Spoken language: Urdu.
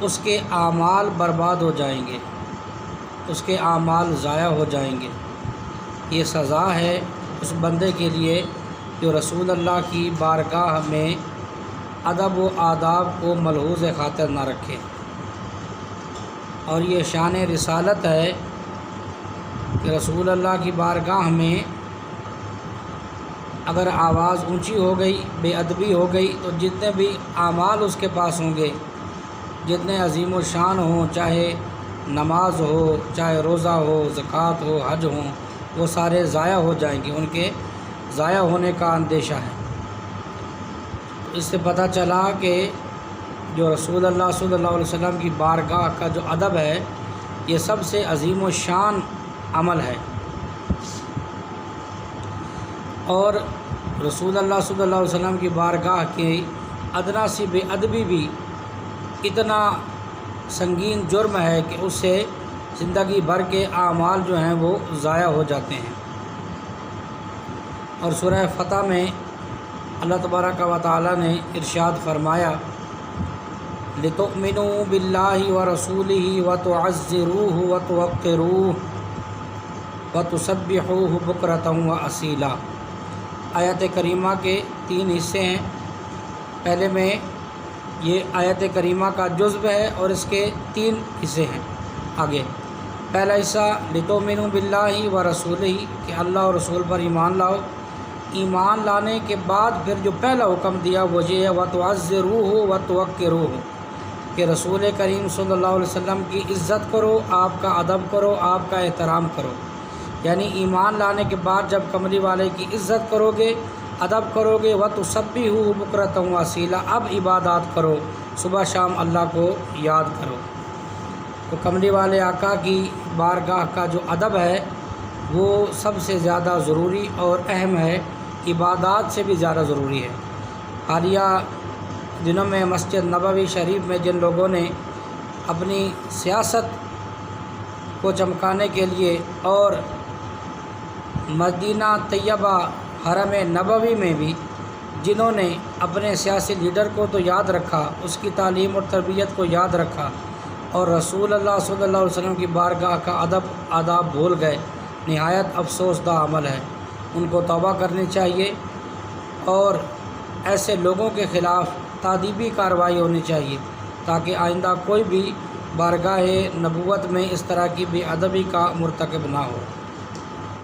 اس کے اعمال برباد ہو جائیں گے، اس کے اعمال ضائع ہو جائیں گے۔ یہ سزا ہے اس بندے کے لیے جو رسول اللہ کی بارگاہ میں ادب و آداب کو ملحوظ خاطر نہ رکھے۔ اور یہ شان رسالت ہے کہ رسول اللہ کی بارگاہ میں اگر آواز اونچی ہو گئی، بے ادبی ہو گئی، تو جتنے بھی اعمال اس کے پاس ہوں گے، جتنے عظیم و شان ہوں، چاہے نماز ہو، چاہے روزہ ہو، زکوٰۃ ہو، حج ہوں، وہ سارے ضائع ہو جائیں گے، ان کے ضائع ہونے کا اندیشہ ہے۔ اس سے پتہ چلا کہ جو رسول اللہ صلی اللہ علیہ وسلم کی بارگاہ کا جو ادب ہے، یہ سب سے عظیم و شان عمل ہے۔ اور رسول اللہ صلی اللہ علیہ وسلم کی بارگاہ کی ادنا سی بے ادبی بھی اتنا سنگین جرم ہے کہ اس سے زندگی بھر کے اعمال جو ہیں وہ ضائع ہو جاتے ہیں۔ اور سورہ فتح میں اللہ تبارک و تعالی نے ارشاد فرمایا لِتُؤْمِنُوا بِاللَّهِ وَرَسُولِهِ وَتُعَزِّرُوهُ وَتُوَقِّرُوهُ وَتُسَبِّحُوهُ بُكْرَةً وَأَصِيلًا۔ آیت کریمہ کے 3 حصے ہیں۔ پہلے میں یہ آیت کریمہ کا جزو ہے اور اس کے 3 حصے ہیں۔ آگے پہلا حصہ لِتُؤْمِنُوا بِاللَّهِ وَرَسُولِهِ کہ اللہ اور رسول پر ایمان لاؤ۔ ایمان لانے کے بعد پھر جو پہلا حکم دیا وہ یہ ہے وَتُعَزِّرُوهُ وَتُوَقِّرُوهُ کہ رسول کریم صلی اللہ علیہ وسلم کی عزت کرو، آپ کا ادب کرو، آپ کا احترام کرو۔ یعنی ایمان لانے کے بعد جب کملی والے کی عزت کرو گے، ادب کرو گے، وَتُسَبِّحُوهُ بُكْرَةً وَأَصِيلًا اب عبادات کرو، صبح شام اللہ کو یاد کرو۔ تو کملی والے آقا کی بارگاہ کا جو ادب ہے وہ سب سے زیادہ ضروری اور اہم ہے، عبادات سے بھی زیادہ ضروری ہے۔ حالیہ دنوں میں مسجد نبوی شریف میں جن لوگوں نے اپنی سیاست کو چمکانے کے لیے اور مدینہ طیبہ حرم نبوی میں بھی جنہوں نے اپنے سیاسی لیڈر کو تو یاد رکھا، اس کی تعلیم اور تربیت کو یاد رکھا، اور رسول اللہ صلی اللہ علیہ وسلم کی بارگاہ کا ادب آداب بھول گئے، نہایت افسوس دہ عمل ہے۔ ان کو توبہ کرنی چاہیے اور ایسے لوگوں کے خلاف تادیبی کارروائی ہونی چاہیے تاکہ آئندہ کوئی بھی بارگاہ نبوت میں اس طرح کی بے ادبی کا مرتکب نہ ہو۔